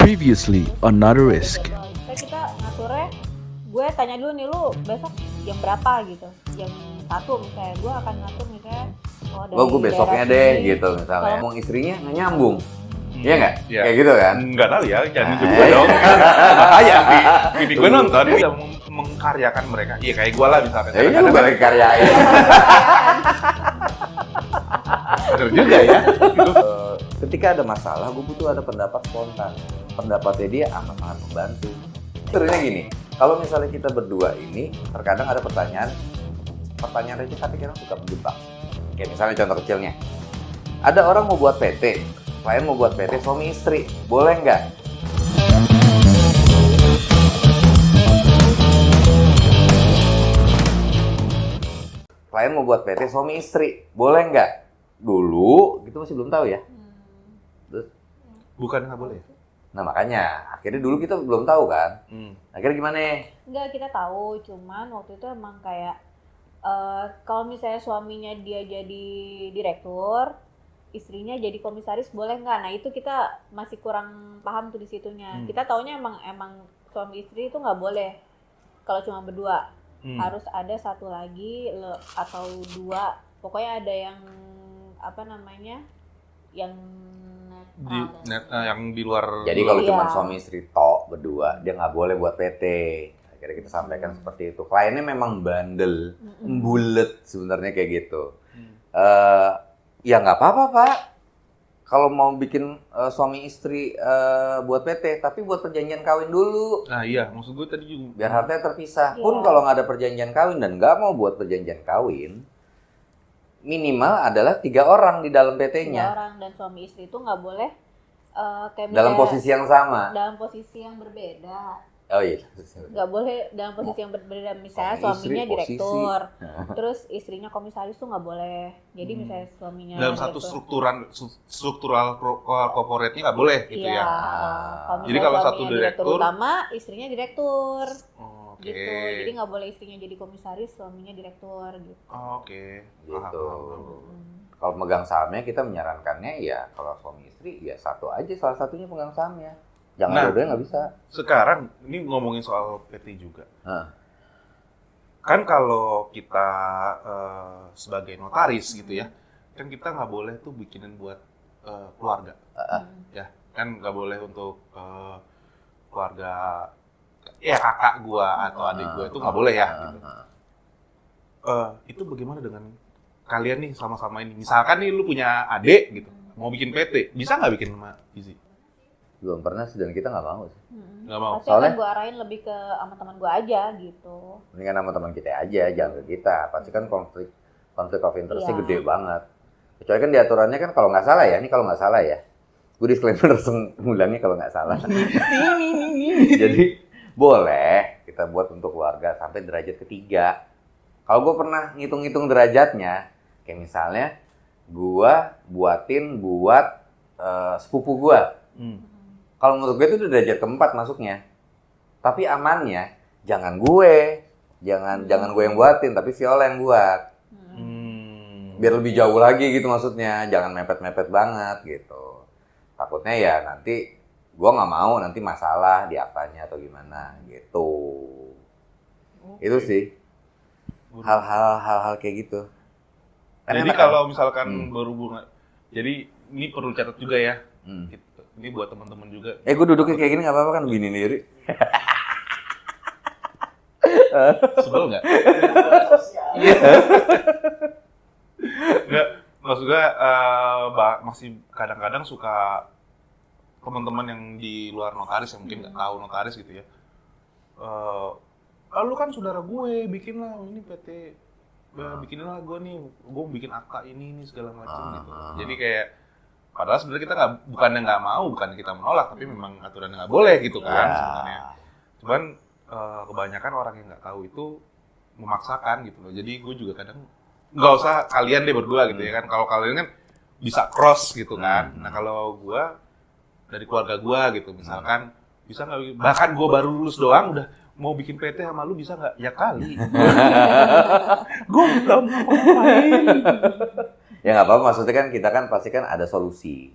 Previously on Not a Risk. Kayak kita ngaturnya, gue tanya dulu nih lu besok jam berapa gitu, jam 1 misalnya, gue akan ngatur misalnya gue besoknya deh gitu misalnya. Ngomong istrinya nggak nyambung, iya nggak? Iya. Kayak gitu kan? Nggak tahu ya, jangan juga dong. Bahaya di gue nonton dia udah mengkaryakan mereka. Iya kayak gue lah misalnya. Ya ini gue lagi karyain. Bener juga ya. Ketika ada masalah, gue butuh ada pendapat spontan. Pendapatnya dia akan sangat membantu. Sebenarnya gini, kalau misalnya kita berdua ini, terkadang ada pertanyaan receh tapi kadang suka menjebak. Kayak misalnya contoh kecilnya, ada orang mau buat PT, klien mau buat PT suami istri, boleh nggak? Klien mau buat PT suami istri, boleh nggak? Dulu, gitu masih belum tahu ya. Terus, Bukan nggak boleh. nah makanya, akhirnya dulu kita belum tahu kan. Akhirnya gimana? Enggak, kita tahu, cuman waktu itu emang kayak kalau misalnya suaminya dia jadi direktur, istrinya jadi komisaris, boleh nggak? Nah itu kita masih kurang paham tuh di situnya. Kita taunya emang suami istri itu nggak boleh kalau cuma berdua. Harus ada satu lagi atau dua, pokoknya ada yang apa namanya, yang Yang di luar. Jadi kalau Iya. cuma suami istri tok berdua, dia nggak boleh buat PT. Akhirnya kita sampaikan seperti itu. Kliennya memang bandel, bulet sebenarnya kayak gitu. Ya nggak apa-apa Pak. Kalau mau bikin suami istri buat PT, tapi buat perjanjian kawin dulu. Nah iya, maksud gue tadi juga. Biar hartanya terpisah. Iya. Pun kalau nggak ada perjanjian kawin dan nggak mau buat perjanjian kawin, minimal adalah 3 orang di dalam tiga PT-nya. orang, dan suami istri itu nggak boleh kayak Dalam misalnya posisi yang sama. dalam posisi yang berbeda. Oh iya. Nggak boleh dalam posisi yang berbeda, misalnya Suami istri, suaminya posisi. direktur, terus istrinya komisaris tuh nggak boleh. Jadi misalnya suaminya Dalam satu direktur, struktural corporate-nya nggak boleh gitu iya, ya. kalau Jadi misalnya kalau suaminya satu direktur- utama, istrinya direktur, Oke. gitu. Jadi nggak boleh istrinya jadi komisaris, suaminya direktur, gitu. Oke. Gitu. Hmm. Kalau megang sahamnya kita menyarankannya ya kalau suami istri ya satu aja, salah satunya pegang sahamnya. Jangan Nah. dua-duanya nggak bisa. Sekarang ini ngomongin soal PT juga. Hah. Kan kalau kita sebagai notaris gitu ya, kan kita nggak boleh tuh bikinin buat keluarga, ya kan nggak boleh untuk keluarga, ya kakak gua atau adik gua itu nggak boleh ya. Gitu. Itu bagaimana dengan kalian nih sama-sama ini? Misalkan nih lu punya adik gitu, mau bikin PT, bisa nggak bikin sama Izzy? Belum pernah sih dan kita nggak mau sih. Nggak mau. Pasti Soalnya- akan gue arahin lebih ke sama teman gue aja, gitu. Mendingan sama teman kita aja, jangan ke kita. Pasti kan konflik of interest-nya Iya. gede banget. Kecuali kan di aturannya kan kalau nggak salah ya, ini kalau nggak salah ya. Gue disclaimer ngulangnya kalau nggak salah. Jadi boleh kita buat untuk keluarga sampai derajat ketiga. Kalau gue pernah ngitung-ngitung derajatnya, kayak misalnya gue buatin buat sepupu gue. Kalau menurut gue itu udah derajat keempat masuknya. Tapi amannya jangan gue yang buatin, tapi Viola yang buat. Biar lebih jauh lagi gitu maksudnya, jangan mepet-mepet banget gitu. Takutnya ya nanti gue nggak mau nanti masalah di apanya atau gimana gitu. Itu sih hal-hal kayak gitu. Kan Jadi enak kan? kalau misalkan berhubungan, jadi ini perlu catat juga ya. Ini buat teman-teman juga. Gue duduknya kayak gini nggak apa-apa kan begini diri. Sebel nggak? Nggak, maksud gue masih kadang-kadang suka teman-teman yang di luar notaris yang mungkin nggak tahu notaris gitu ya. Lu kan saudara gue, bikin lah ini PT, bikinin lah gue nih, gue bikin akta ini segala macam gitu. Jadi kayak padahal sebenarnya kita bukannya nggak mau, bukan kita menolak, tapi memang aturannya nggak boleh gitu kan sebenarnya. Cuman kebanyakan orang yang nggak tahu itu memaksakan gitu loh. Jadi gue juga kadang nggak usah kalian deh berdua gitu ya kan. Kalau kalian kan bisa cross gitu kan. Nah kalau gue dari keluarga gue gitu misalkan bisa nggak, bahkan gue baru lulus doang udah mau bikin PT sama lu bisa nggak? Ya kali. Gue belum ngapain. Ya nggak apa-apa, maksudnya kan kita kan pasti kan ada solusi.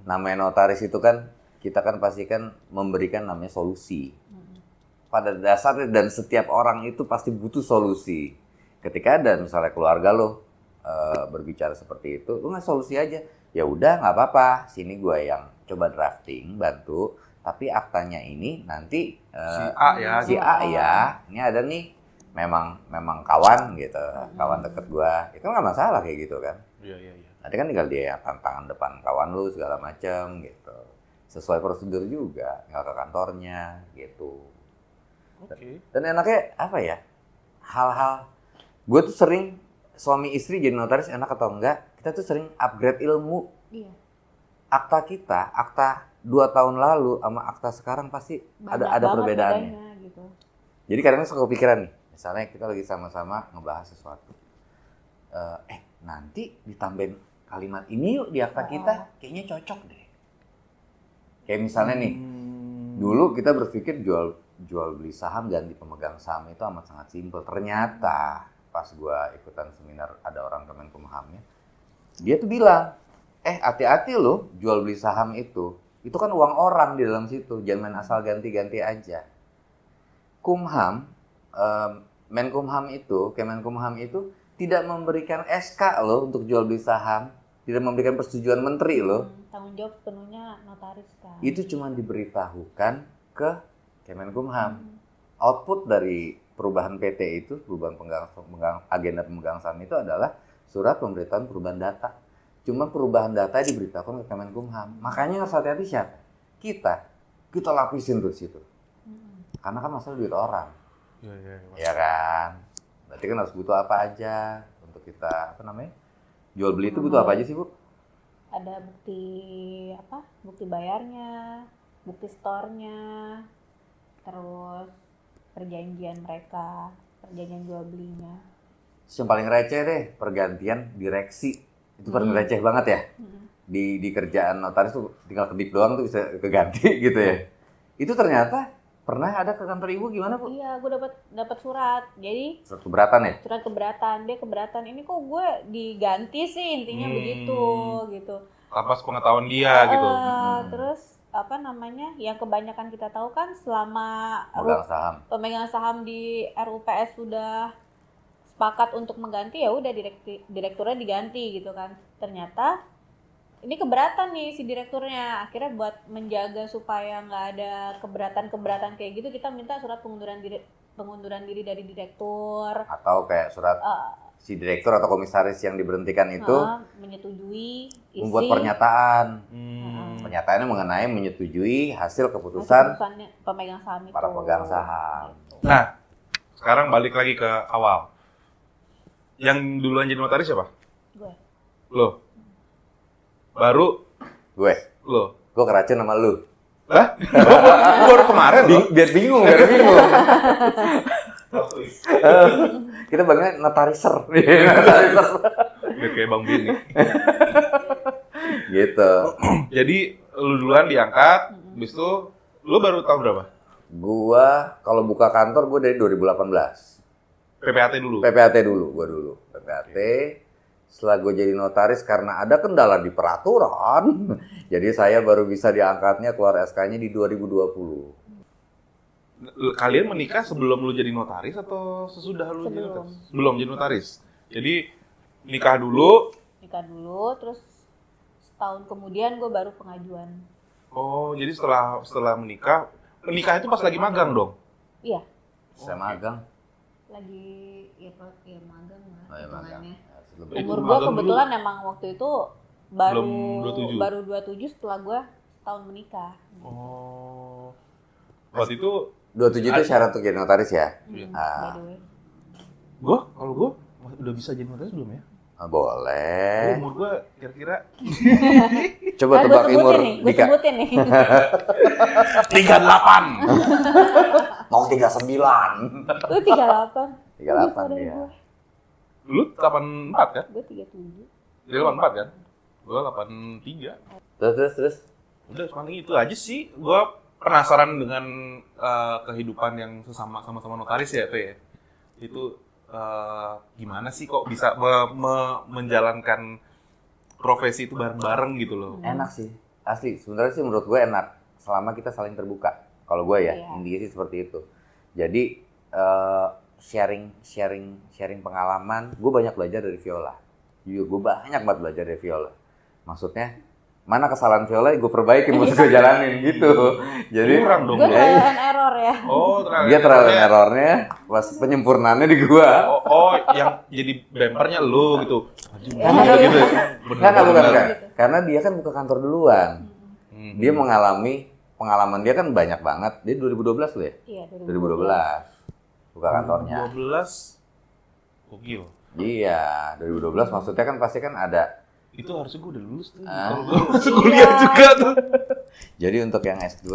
Namanya notaris itu kan kita kan pasti kan memberikan namanya solusi. Pada dasarnya dan setiap orang itu pasti butuh solusi. Ketika ada misalnya keluarga lo berbicara seperti itu, lo nggak solusi aja. Ya udah nggak apa-apa, sini gue yang coba drafting, bantu. Tapi aktanya ini nanti si A ya, ini ada nih memang kawan gitu, kawan deket gue. Itu nggak masalah kayak gitu kan. Iya. Nanti kan tinggal dia tantangan depan kawan lu segala macam gitu. Sesuai prosedur juga, nggak ke kantornya gitu. Oke. Dan enaknya apa ya? Hal-hal, gue tuh sering suami istri jadi notaris enak atau enggak? Kita tuh sering upgrade ilmu. Iya. Akta 2 tahun lalu sama akta sekarang pasti ada perbedaannya. Bedanya, gitu. Jadi kadang-kadang suka kepikiran nih, misalnya kita lagi sama-sama ngebahas sesuatu. Nanti ditambahin kalimat ini yuk di akta kita, kayaknya cocok deh. Kayak misalnya nih, dulu kita berpikir jual beli saham ganti pemegang saham itu amat sangat simpel. Ternyata pas gua ikutan seminar ada orang Kemenkumhamnya, dia tuh bilang, hati-hati loh jual beli saham itu kan uang orang di dalam situ, jangan main asal ganti-ganti aja. Kumham, Menkumham itu, Kemenkumham itu tidak memberikan SK loh untuk jual beli saham, tidak memberikan persetujuan menteri loh. Tanggung jawab penuhnya notaris kan. Itu cuma diberitahukan ke Kemenkumham. Output dari perubahan PT itu, perubahan agenda pemegang saham itu adalah surat pemberitahuan perubahan data. Cuma perubahan data diberitahukan ke Kemenkumham. Makanya harus hati-hati siapa? Kita lapisin terus itu. Karena kan masalah duit orang. Iya. Ya kan? Berarti kan harus butuh apa aja untuk kita, jual beli itu butuh apa aja sih, Bu? Ada bukti bayarnya, bukti store-nya, terus perjanjian mereka, perjanjian jual belinya. Yang paling receh deh, pergantian direksi. Itu paling receh banget ya. Di kerjaan notaris tuh tinggal kedip doang tuh bisa keganti gitu ya. Itu ternyata pernah ada ke kantor ibu gimana, Bu? Iya, gue dapat surat. Jadi Surat keberatan ya? surat keberatan. Dia keberatan, ini kok gue diganti sih, intinya begitu gitu. Tanpa sepengetahuan dia gitu. Terus yang kebanyakan kita tahu kan selama pemegang saham di RUPS sudah sepakat untuk mengganti, ya udah direkturnya diganti gitu kan. Ternyata ini keberatan nih si direkturnya. Akhirnya buat menjaga supaya nggak ada keberatan kayak gitu, kita minta surat pengunduran diri dari direktur. Atau kayak surat si direktur atau komisaris yang diberhentikan itu menyetujui membuat pernyataan. Pernyataannya mengenai menyetujui hasil keputusan pemegang saham itu. para pemegang saham. Nah, sekarang balik lagi ke awal. Yang duluan jadi notaris siapa? Gue. Lo. Baru Gue keracun sama lu. Hah? Gua baru kemarin loh. Biar bingung. Kita bangga notariser. Udah kayak Bang Bin nih. Gitu. Jadi lu duluan diangkat, habis itu lu baru tahun berapa? Gua kalau buka kantor gue dari 2018. PPAT dulu. Gua dulu. PPAT. Setelah gue jadi notaris karena ada kendala di peraturan, jadi saya baru bisa diangkatnya keluar SK-nya di 2020. Kalian menikah sebelum lu jadi notaris atau sesudah lu jadi notaris? Sebelum jadi notaris. Jadi nikah dulu, terus setahun kemudian gue baru pengajuan. Oh, jadi setelah menikah itu pas lagi magang dong? Iya. Saya magang. Lagi magang lah. Oh, ya, magang. Umur gue kebetulan emang waktu itu baru 27 setelah gue tahun menikah. Oh. Waktu itu 27 itu syarat untuk jadi notaris ya? By the way. Kalau gue udah bisa jadi notaris belum ya? Boleh. Umur gue kira-kira Coba tebak umur Gue sebutin nih. 38. Mau 39. Lu 38. 38 ya. Lu 84 kan? Gue 37. Dia 84 kan? Gue 83. Terus. Udah paling itu aja sih. Gue penasaran dengan kehidupan yang sama-sama notaris ya, tuh ya. Itu gimana sih kok bisa menjalankan profesi itu bareng-bareng gitu loh. Enak sih. Asli, sebenarnya sih menurut gue enak. selama kita saling terbuka. Kalau gue ya, Iya. intinya sih seperti itu. Jadi sharing pengalaman. Gue banyak belajar dari Viola. Jujur, gue banyak banget belajar dari Viola. Maksudnya, mana kesalahan Viola gue perbaikin, mesti gue jalanin gitu. Jadi Kurang dong. Gue trial and error ya. Oh, dia trial and errornya, pas penyempurnaannya di gue. Oh, yang jadi bempernya lu gitu. Gitu. Enggak, bukan. Karena dia kan buka kantor duluan. Dia mengalami pengalaman dia kan banyak banget. Dia 2012 loh ya? Iya, 2012 buka kantornya. 12. Gokil. Iya, 2012 maksudnya kan pasti kan ada. Itu harusnya gue udah lulus tuh. Ah. Kalau gue kuliah juga tuh. Jadi untuk yang S2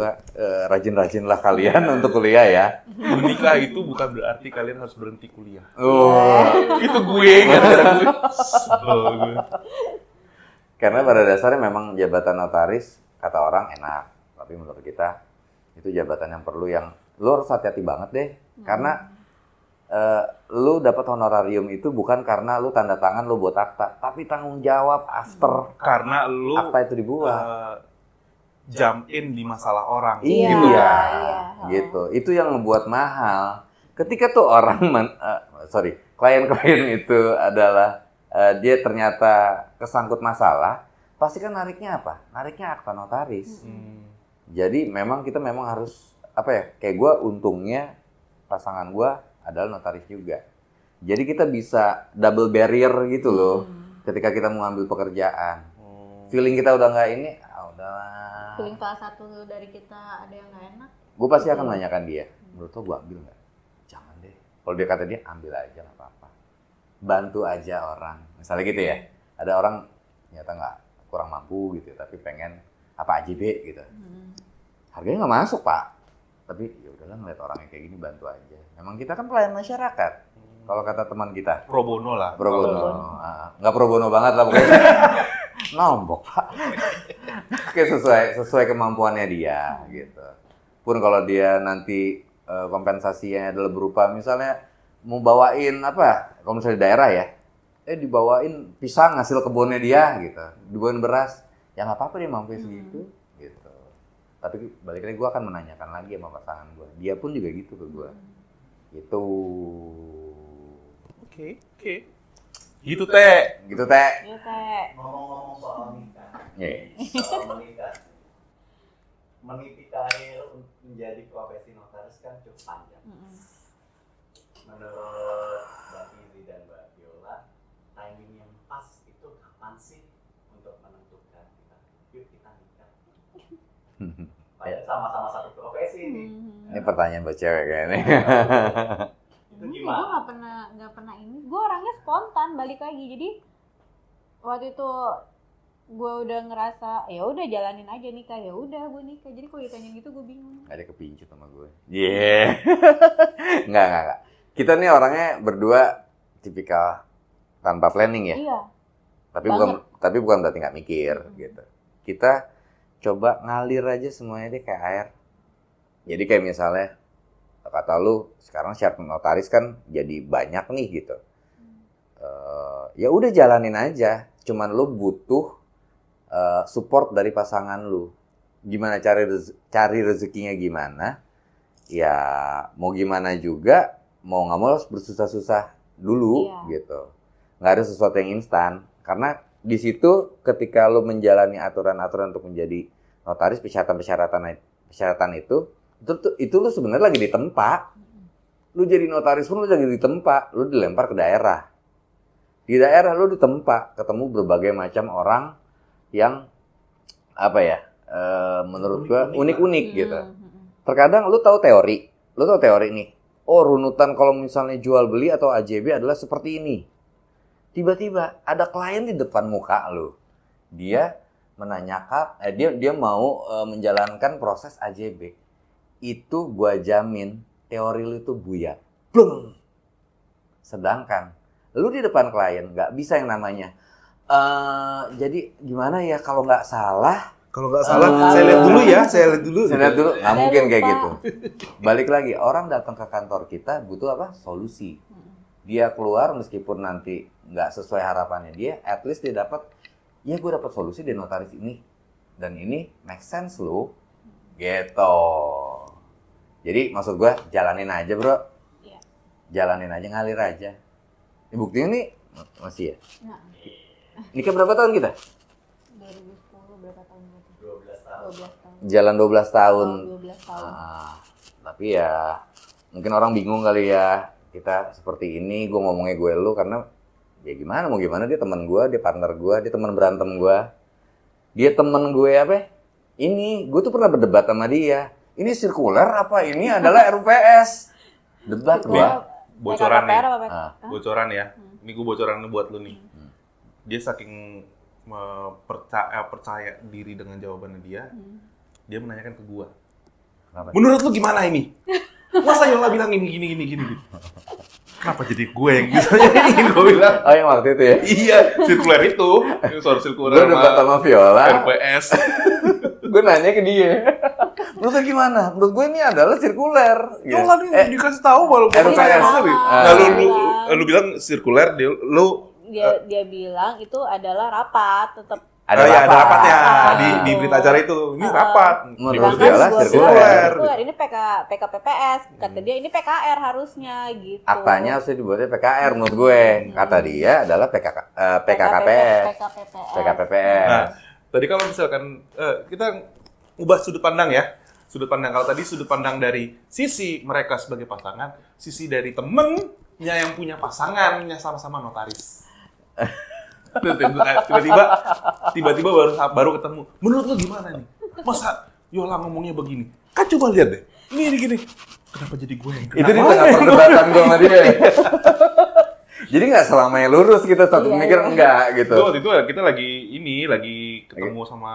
rajin-rajinlah kalian untuk kuliah ya. Menikah itu bukan berarti kalian harus berhenti kuliah. Oh. Itu gue gara-gara gue. Oh, gue. Karena pada dasarnya memang jabatan notaris kata orang enak, tapi menurut kita itu jabatan yang perlu yang lu harus hati-hati banget deh. Karena lu dapat honorarium itu bukan karena lu tanda tangan lu buat akta, tapi tanggung jawab after Karena lu akta itu dibuat. jump in di masalah orang. Iya, Gitu ya? gitu. Itu yang ngebuat mahal. Ketika tuh orang, klien-klien itu adalah dia ternyata kesangkut masalah, pasti kan nariknya apa? Nariknya akta notaris. Jadi memang kita harus kayak gue untungnya pasangan gue adalah notaris juga. Jadi kita bisa double barrier gitu loh. Ketika kita mau ambil pekerjaan, feeling kita udah nggak ini, udahlah. Feeling salah satu dari kita ada yang nggak enak. Gue pasti akan menanyakan dia, menurut lo gue ambil nggak? Jangan deh. Kalau dia kata dia ambil aja nggak apa-apa. Bantu aja orang, misalnya gitu ya. Ada orang ternyata nggak kurang mampu gitu, tapi pengen AJB gitu. Harganya nggak masuk pak, tapi ya udahlah ngeliat orang yang kayak gini bantu aja. Memang kita kan pelayan masyarakat. Kalau kata teman kita. Pro bono lah. Pro bono. Nggak pro bono banget lah pokoknya. Nombok pak. Kayak sesuai kemampuannya dia gitu. Pun kalau dia nanti kompensasinya adalah berupa misalnya mau bawain kalau misalnya di daerah ya, dibawain pisang hasil kebunnya dia gitu, dibawain beras, ya nggak apa-apa dia mampu segitu gitu. Tapi balik lagi gue akan menanyakan lagi sama pasangan gue, dia pun juga gitu ke gue, gitu. Oke. Gitu teh. Gitu teh. Iya, Teh. Ngomong-ngomong soal nikah, Yeah. soal menikah, meniti karir menjadi profesi notaris kan cukup panjang. Menurut Mbak Izi dan Mbak Viola, timing yang pas itu kapan sih untuk menentukan yuk kita nikah? Padahal sama-sama satu profesi nih. Ini pertanyaan buat cewek kayaknya. Itu Gue gimana? nggak pernah ini. Gue orangnya spontan balik lagi. Jadi waktu itu gue udah ngerasa ya udah jalanin aja nikah, ya udah gue nikah. Jadi kalau ditanya gitu gue bingung. Ada kepincut sama gue. Yeah. Enggak. Kita nih orangnya berdua tipikal tanpa planning ya. Iya. Tapi bukan berarti nggak mikir gitu. Kita coba ngalir aja semuanya deh kayak air. Jadi kayak misalnya kata lu sekarang syarat notaris kan jadi banyak nih gitu. Ya udah jalanin aja. Cuman lu butuh support dari pasangan lu. Gimana cari rezekinya gimana? Ya mau gimana juga, mau nggak mau harus bersusah-susah dulu gitu. Nggak ada sesuatu yang instan. Karena di situ ketika lu menjalani aturan-aturan untuk menjadi notaris, persyaratan itu lu sebenarnya lagi ditempa. Lu jadi notaris pun lu lagi ditempa, lu dilempar ke daerah. Di daerah lu ditempa, ketemu berbagai macam orang yang menurut gua unik-unik gitu. Terkadang lu tahu teori nih. Oh, runutan kalau misalnya jual beli atau AJB adalah seperti ini. Tiba-tiba ada klien di depan muka lu. Dia menanyakan, dia mau menjalankan proses AJB. Itu gua jamin teori lu itu buyar. Blung. Sedangkan lu di depan klien nggak bisa yang namanya. Jadi gimana ya kalau nggak salah? Kalau nggak salah, saya lihat dulu ya. Saya lihat dulu. Nggak mungkin kayak gitu. Balik lagi, orang datang ke kantor kita butuh apa? Solusi. Dia keluar meskipun nanti nggak sesuai harapannya dia, at least dia dapat, ya gue dapat solusi dari notaris ini. Dan ini make sense loh. Gitu. Jadi maksud gue jalanin aja bro. Iya. Jalanin aja, ngalir aja. Ini buktinya nih masih ya. Nah, Nikah berapa tahun kita? 2010 berapa tahun berarti? 12 tahun. 12 tahun. Jalan 12 tahun. Oh, 12 tahun. Tapi ya mungkin orang bingung kali ya. Kita seperti ini, gue ngomongnya gue lu karena ya gimana mau gimana, dia teman gue, dia partner gue, dia teman berantem gue. Dia temen gue apa? Ini, gue tuh pernah berdebat sama dia. Ini sirkuler apa ini adalah RUPS? Debat gue. Bocoran nih. PKKPR apa PK? Ah. Hah? Bocoran ya. Ini gue bocoran buat lu nih. Dia saking percaya diri dengan jawabannya dia, dia menanyakan ke gue. Kenapa? Menurut lu gimana ini? Masa Yola bilang ini gini. Kenapa jadi gue yang bisa nyanyiin? Gue bilang. Oh yang waktu itu ya? Iya, sirkuler itu. Soal sirkuler Gue debat sama Viola. RPS. Gue nanya ke dia. Menurut lu gimana? Menurut gue ini adalah sirkuler. Yola nih dikasih tahu baru RPS. percaya sendiri. Ah. Nah, lu bilang sirkuler, lu Dia bilang itu adalah rapat, tetap Ada ya, ada rapat. rapat ya Ah. di berita acara itu. Ini rapat. Menurut Di- Viola gua sirkuler. bilang, sirkuler. Ini PKPPS, kata dia ini PKR harusnya gitu. Aktanya harusnya dibuatnya PKR menurut gue. Kata dia adalah PKKPS. PKPPS. Nah, tadi kalau misalkan kita ubah sudut pandang ya. Sudut pandang kalau tadi sudut pandang dari sisi mereka sebagai pasangan, sisi dari temennya yang punya pasangannya sama-sama notaris. Tiba-tiba baru ketemu. Menurut lu gimana nih? Masa Yola ngomongnya begini? Kan coba lihat deh. Ini gini. Kenapa jadi gue yang kena? Itu di tengah perdebatan gue sama dia. Jadi nggak selamanya lurus kita satu Iya, mikir iya. enggak gitu. Itu waktu itu kita lagi ketemu sama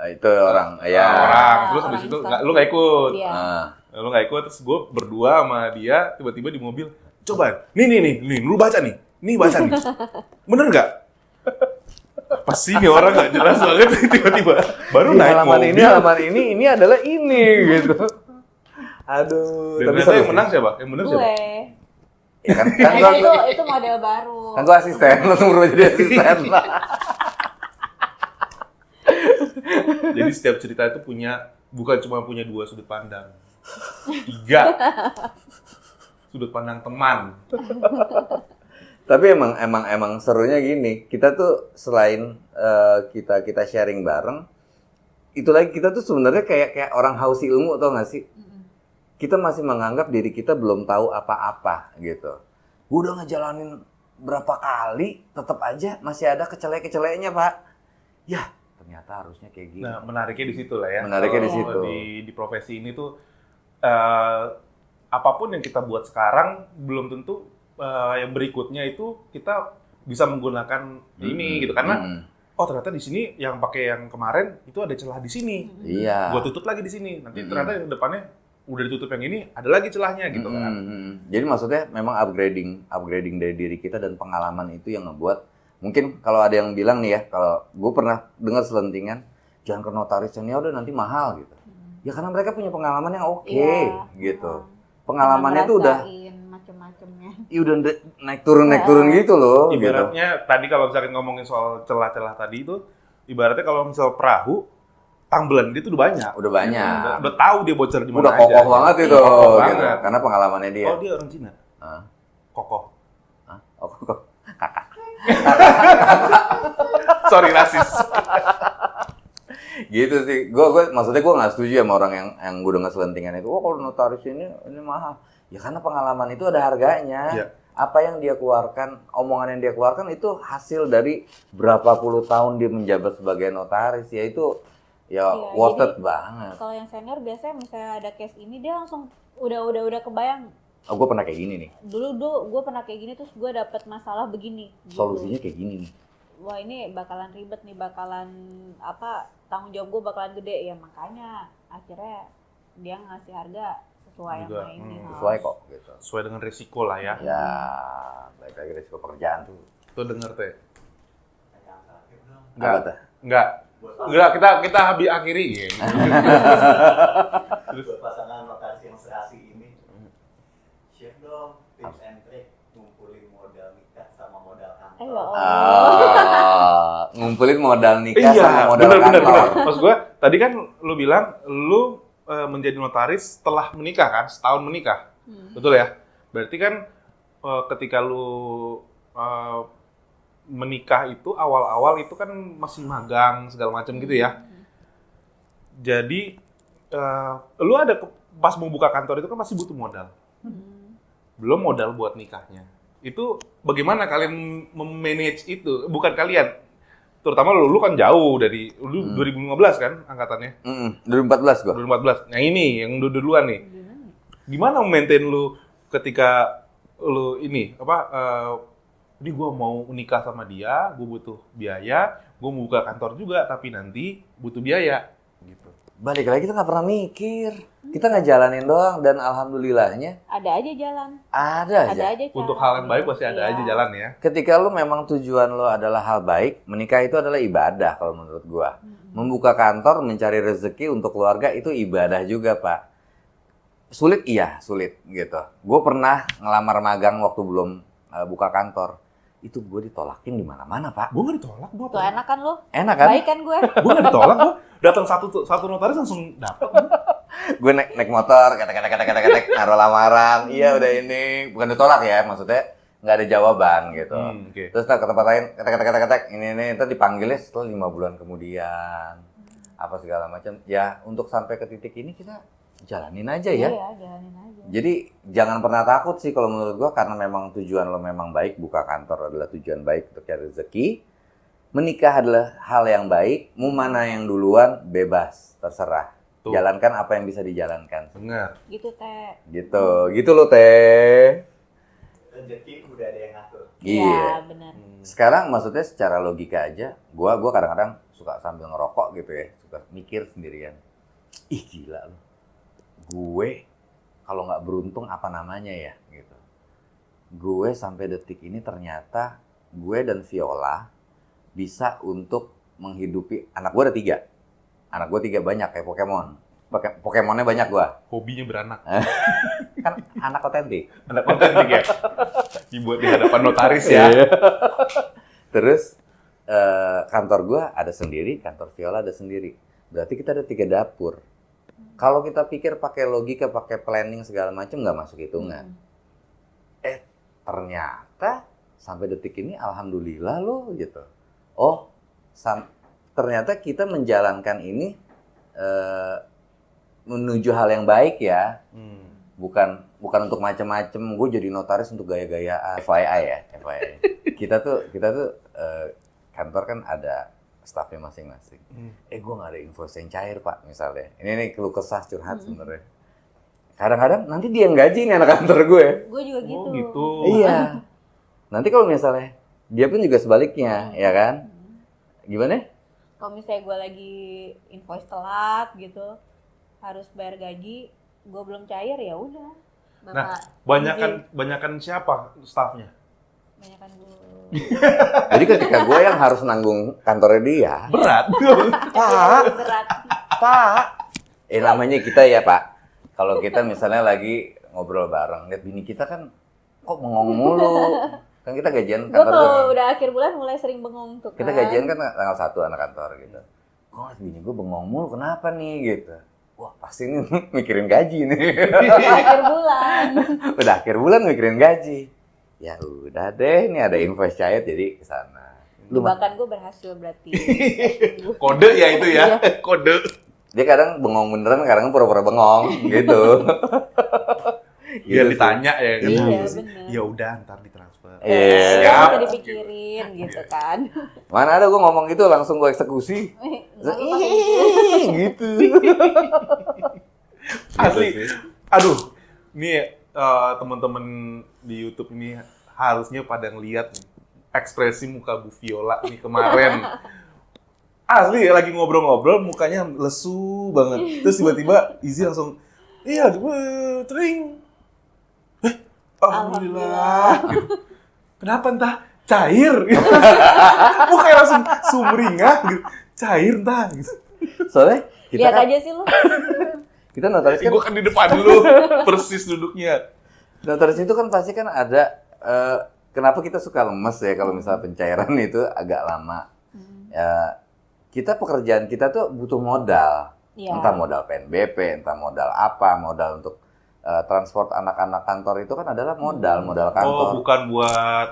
Itu orang, ya. orang. Terus orang habis itu instansi. lu nggak ikut. Iya. Ah. Lu nggak ikut, terus gue berdua sama dia tiba-tiba di mobil. Coba, nih, lu baca nih. Nih baca nih. Bener nggak? Pasti nih orang nggak jelas banget tiba-tiba. Baru Di naik halaman mobil. ini adalah ini gitu. Aduh, Dan ternyata seru yang sih. menang siapa? Yang bener siapa? Gue. Ya kan itu model baru. kan gua asisten, langsung berubah jadi asisten. Jadi setiap cerita itu bukan cuma punya 2 sudut pandang. 3 sudut pandang teman. Tapi emang serunya gini, kita tuh selain kita sharing bareng, itu lagi kita tuh sebenarnya kayak orang haus ilmu, tau gak sih? Kita masih menganggap diri kita belum tahu apa-apa gitu. Gue udah ngejalanin berapa kali, tetap aja masih ada kecele-kecelenya Pak. Ya ternyata harusnya kayak gini. Nah, menariknya di situ lah ya. Menariknya di Kalau situ. Di profesi ini tuh apapun yang kita buat sekarang belum tentu yang berikutnya itu kita bisa menggunakan ini gitu karena oh ternyata di sini yang pakai yang kemarin itu ada celah di sini. Iya. Gua tutup lagi di sini. Nanti ternyata yang depannya udah ditutup yang ini ada lagi celahnya gitu kan. Jadi maksudnya memang upgrading dari diri kita dan pengalaman itu yang ngebuat. Mungkin kalau ada yang bilang nih ya, kalau gue pernah dengar selentingan, jangan ke notaris yang ya udah nanti mahal gitu. Ya karena mereka punya pengalaman yang oke gitu. Pengalamannya tuh udah macem-macemnya. iya udah naik turun gitu loh. Ibaratnya tadi kalau misalkan ngomongin soal celah-celah tadi itu, ibaratnya kalau misal perahu, tangbelan dia tuh udah banyak. Udah banyak. Udah tahu dia bocor di mana Udah aja. kokoh banget itu Kokoh gitu. banget. Karena pengalamannya dia. Oh dia orang Cina? Hah? Kokoh. Hah? Oh, kok. Sorry rasis. Gitu sih. Maksudnya gue nggak setuju sama orang yang gue dengar selentingan itu. Oh kalau notaris ini mahal. Ya karena pengalaman itu ada harganya. Iya. Apa yang dia keluarkan, omongan yang dia keluarkan itu hasil dari berapa puluh tahun dia menjabat sebagai notaris. Ya itu Iya, worth jadi it banget. Kalau yang senior biasanya misalnya ada case ini dia langsung udah kebayang. Oh gue pernah kayak gini nih. Dulu gue pernah kayak gini terus gue dapet masalah begini. Gitu. Solusinya kayak gini nih. Wah ini bakalan ribet nih, bakalan tanggung jawab gue bakalan gede ya, makanya akhirnya dia ngasih harga sesuai Juga, sama ini. Sesuai kok gitu. Sesuai dengan risiko lah ya. Ya, baik lagi resiko pekerjaan tuh. Tuh denger teh. Yang terakhir dong. Apa tuh? Enggak, kita habis akhiri ya. Buat pasangan notaris yang serasi ini, share dong tips and trick ngumpulin modal nikah sama modal kantor. Ya Allah. Ngumpulin modal nikah sama modal bener. kantor. Maksud gue, tadi kan lu bilang lu menjadi notaris setelah menikah kan, setahun menikah. Betul ya? Berarti kan ketika lu menikah itu awal-awal itu kan masih magang segala macam gitu ya. Jadi lu ada pas mau buka kantor itu kan masih butuh modal. Belum modal buat nikahnya. Itu bagaimana kalian memanage itu? Bukan kalian, terutama lu kan jauh dari lu 2015 kan angkatannya. 2014 gua. 2014. Nah ini yang duluan nih. Gimana maintain lu ketika lu ini ini gue mau nikah sama dia, gue butuh biaya, gue mau buka kantor juga, tapi nanti butuh biaya, gitu. Balik lagi kita nggak pernah mikir, kita ngejalanin doang dan alhamdulillahnya Ada aja jalan. ada aja. Cara. Untuk hal yang baik pasti ada Iya. aja jalan ya. Ketika lu memang tujuan lo adalah hal baik, menikah itu adalah ibadah kalau menurut gua. Membuka kantor, mencari rezeki untuk keluarga itu ibadah juga, Pak. Sulit sulit gitu. Gue pernah ngelamar magang waktu belum buka kantor. Itu gue ditolakin di mana-mana, Pak. Gue nggak ditolak, gue Tuh enak kan lu? Enak kan? Baik kan gue? Gue nggak ditolak, gue datang satu notaris langsung dapet. Gue naik motor, ketek, naruh lamaran. Iya udah ini, bukan ditolak ya, maksudnya nggak ada jawaban gitu. Oke. Terus ke tempat lain, ketek, ini, itu dipanggilnya setelah 5 bulan kemudian. Apa segala macam. Ya untuk sampai ke titik ini kita jalanin aja ya. Iya, jalanin aja. Jadi jangan pernah takut sih kalau menurut gua, karena memang tujuan lo memang baik, buka kantor adalah tujuan baik untuk cari rezeki. Menikah adalah hal yang baik, mau mana yang duluan bebas, terserah. Tuh. Jalankan apa yang bisa dijalankan. Benar. Gitu, Teh. Gitu loh Teh. Rezeki udah ada yang ngatur. Iya. Benar. Sekarang maksudnya secara logika aja, gua kadang-kadang suka sambil ngerokok gitu ya, suka mikir sendirian. Ih gila loh. Gue kalau nggak beruntung apa namanya ya gitu. Gue sampai detik ini ternyata gue dan Viola bisa untuk menghidupi anak gue ada 3. Anak gue 3 banyak kayak Pokemon. Pokemonnya banyak gue. Hobinya beranak. Kan anak otentik. Anak otentik ya. Dibuat di hadapan notaris ya. Terus kantor gue ada sendiri, kantor Viola ada sendiri. Berarti kita ada 3 dapur. Kalau kita pikir pakai logika, pakai planning segala macam nggak masuk hitungan. Ternyata sampai detik ini alhamdulillah loh gitu. Oh, ternyata kita menjalankan ini menuju hal yang baik ya. Bukan untuk macam-macam. Gue jadi notaris untuk gaya-gayaan. FYI ya, FYI. Kita tuh kantor kan ada staffnya masing-masing. Gue nggak ada invoice yang cair Pak, misalnya. Ini nih keluh kesah curhat sebenarnya. Kadang-kadang nanti dia yang gaji nih anak kantor gue. Gue juga gitu. Oh gitu. Iya. Nanti kalau misalnya dia pun juga sebaliknya, ya kan? Gimana? Kalau misalnya gue lagi invoice telat gitu, harus bayar gaji, gue belum cair ya udah. Nah, Bapak banyakan siapa staffnya? banyakan gue. Jadi ketika gue yang harus nanggung kantornya dia, Berat. Berat. Pak, namanya kita ya Pak. Kalau kita misalnya lagi ngobrol bareng, lihat bini kita kan kok bengong mulu. Kan kita gajian Gue kantor kalau tuh. udah akhir bulan mulai sering bengong tuh kan. Kita gajian kan tanggal 1 anak kantor gitu. Kok bini gue bengong mulu, kenapa nih gitu. Wah pasti nih mikirin gaji nih. akhir bulan. Udah akhir bulan mikirin gaji. Ya udah deh, ini ada invoice cair jadi ke sana. Jebakan gue berhasil berarti. Kode ya itu ya. Kode. Dia kadang bengong beneran, kadang pura-pura bengong gitu. Biar Gitu sih. ditanya ya kan. Iya, bener. Ya udah ntar ditransfer. Iya. Nggak usah dipikirin gitu kan. Mana ada gue ngomong gitu langsung gue eksekusi. Nggak lu pakai gitu. Gitu. Asli. Gitu sih. Aduh. Nih teman-teman di YouTube ini harusnya pada ngeliat nih ekspresi muka Bu Viola nih kemarin. Asli lagi ngobrol-ngobrol mukanya lesu banget. Terus tiba-tiba Izzy langsung iya gue tering. Alhamdulillah. Gitu. Kenapa entah cair? Mukanya langsung sumringah gitu. Cair entah gitu. Soalnya kita Lihat kan, aja sih lu. kita notaris kan, Gue kan di depan dulu persis duduknya. notaris itu kan pasti kan ada kenapa kita suka lemes ya kalau misalnya pencairan itu agak lama. Ya, kita pekerjaan kita tuh butuh modal. Iya. Entah modal PNBP, entah modal apa, modal untuk transport anak-anak kantor itu kan adalah modal kantor. Oh, bukan buat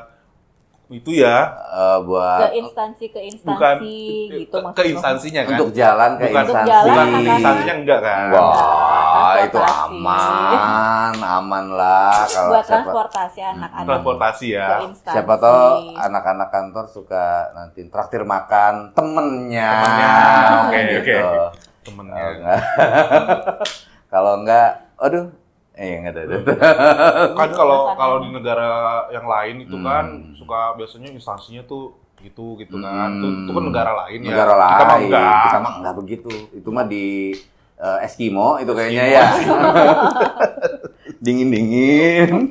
itu ya. Buat Ke instansi Bukan gitu ke maksudnya. instansinya kan. untuk jalan ke bukan instansi. jalan, bukan instansinya enggak kan. Wah, itu Transportasi. aman lah kalau Buat siapa, transportasi anak-anak Transportasi ke ya. instansi. siapa tahu anak-anak kantor suka nanti traktir makan temennya. Oke, gitu. Temennya. Kalau enggak, kalau enggak, aduh, enggak ada. Kan kalau di negara yang lain itu kan Hmm. suka biasanya instansinya tuh gitu kan. Itu kan negara lain ya. Negara Kita mah lain, enggak. kita mah enggak begitu. Itu mah di Eskimo itu kayaknya ya. Dingin-dingin,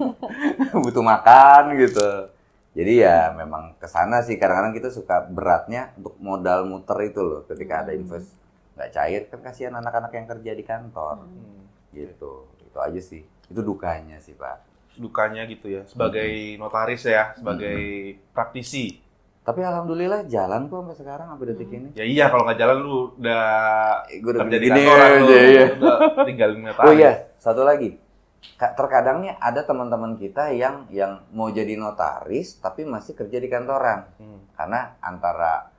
butuh makan gitu. Jadi ya memang kesana sih kadang-kadang kita suka beratnya untuk modal muter itu loh. Ketika ada invest nggak cair kan kasihan anak-anak yang kerja di kantor gitu. Itu aja sih. Itu dukanya sih Pak. Dukanya gitu ya. Sebagai notaris ya, sebagai praktisi. Tapi alhamdulillah jalan kok sampai sekarang sampai detik ini. Ya iya kalau nggak jalan lu udah Gue udah kerja di gede kantoran lu, aja, iya. udah tinggalin notaris. Oh iya, satu lagi. Terkadang nih ada teman-teman kita yang mau jadi notaris tapi masih kerja di kantoran. Karena antara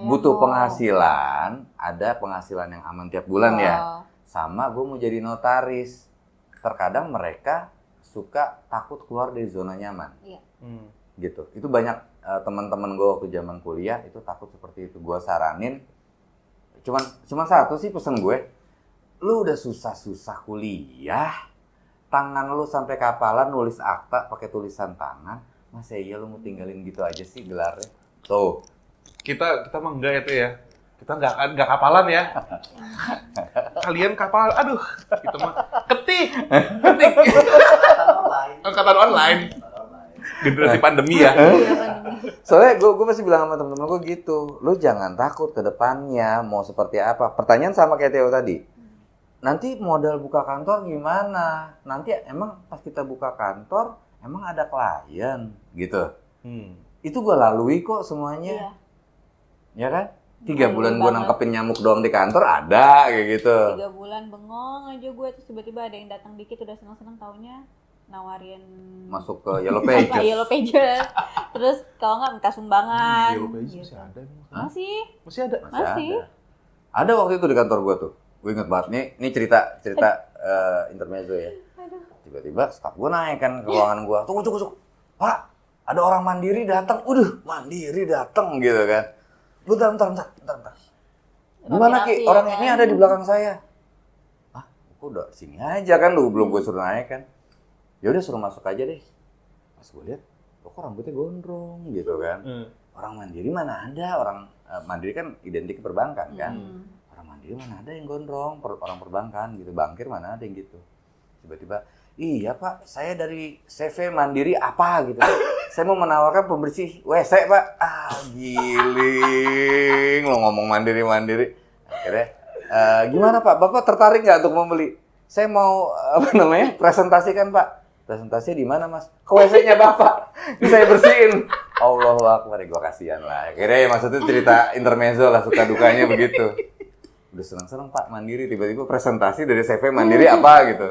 butuh penghasilan, ada penghasilan yang aman tiap bulan ya. Sama gue mau jadi notaris. Terkadang mereka suka takut keluar dari zona nyaman. Iya. Gitu. Itu banyak teman-teman gue waktu zaman kuliah itu takut seperti itu. Gue saranin cuman satu sih pesan gue. Lu udah susah-susah kuliah, tangan lu sampai kapalan nulis akta pakai tulisan tangan, masa iya lu mau tinggalin gitu aja sih gelarnya? Tuh. Kita mah enggak itu ya. Kita enggak kapalan ya. Kalian kapal, aduh. Kita mah ketik. Angkatan online. Generasi pandemi ya. Soalnya gue masih bilang sama temen-temen gue gitu, lu jangan takut ke depannya mau seperti apa. Pertanyaan sama kayak Theo tadi. Nanti modal buka kantor gimana? Nanti emang pas kita buka kantor, emang ada klien gitu. Itu gue lalui kok semuanya. Ya kan? 3 bulan gue nangkepin nyamuk doang di kantor ada kayak gitu. 3 bulan bengong aja gue, terus tiba-tiba ada yang datang dikit udah seneng-seneng taunya nawarin Masuk ke Yellow Pages. Yellow Pages. Terus kalau nggak minta sumbangan. Yellow Pages gitu. masih ada nih. Masih Masih ada. Masih. Ada waktu itu di kantor gue tuh. Gue inget banget nih cerita intermezzo ya. Tiba-tiba staf gue naik kan ke ruangan gue. Tunggu. Pak, ada orang mandiri datang. Mandiri datang gitu kan. Bentar. Gimana Ki? Orang ini ada di belakang saya. Aku udah sini aja kan, lu belum gue suruh naik kan. Ya udah suruh masuk aja deh. Pas gue lihat, kok rambutnya gondrong gitu kan. Orang mandiri mana ada? Orang mandiri kan identik perbankan kan. Orang mandiri mana ada yang gondrong? Orang perbankan gitu. Bankir mana ada yang gitu. Tiba-tiba, iya Pak, saya dari CV Mandiri apa gitu. Saya mau menawarkan pembersih WC Pak. Giling, lo ngomong mandiri. Akhirnya, gimana Pak? Bapak tertarik nggak untuk membeli? Saya mau presentasikan Pak. Presentasinya di mana Mas? Ke WC-nya Bapak. Ini saya bersihin. Allahu Akbar, gue kasihan lah. Akhirnya ya maksudnya cerita intermezzo lah, suka dukanya begitu. Udah seneng-seneng Pak Mandiri, tiba-tiba presentasi dari CV Mandiri apa gitu.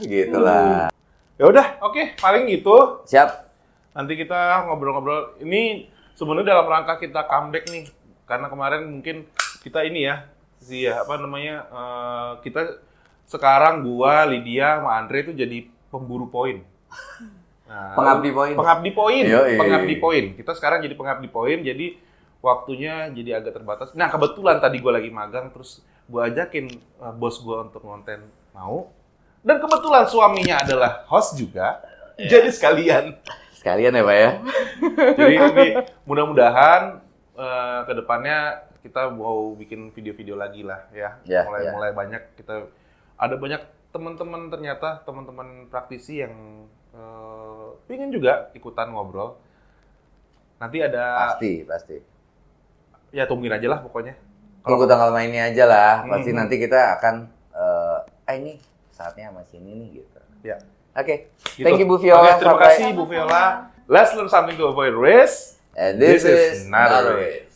Gitulah. Ya udah, oke, paling gitu. Siap. Nanti kita ngobrol-ngobrol. Ini sebenarnya dalam rangka kita comeback nih. Karena kemarin mungkin kita ini ya, kita sekarang gua, Lydia, sama Andre itu jadi pemburu poin. Nah, Pengabdi poin. Pengabdi poin. Kita sekarang jadi pengabdi poin, jadi waktunya jadi agak terbatas. Nah, kebetulan tadi gua lagi magang, terus gua ajakin bos gua untuk ngonten mau. Dan kebetulan suaminya adalah host juga. Jadi sekalian Sekalian ya Pak ya. Jadi ini mudah-mudahan ke depannya kita mau bikin video-video lagi lah ya. Mulai banyak ada banyak teman-teman ternyata teman-teman praktisi yang ingin juga ikutan ngobrol. Nanti ada Pasti. Ya tungguin aja lah pokoknya. Tunggu tanggal mainnya aja lah. Pasti nanti kita akan ini saatnya masih ini nih gitu. Ya. Oke. Gitu. Thank you Bu Viola. Terima kasih Bu Viola. Let's learn something to avoid risk. And this is not a risk.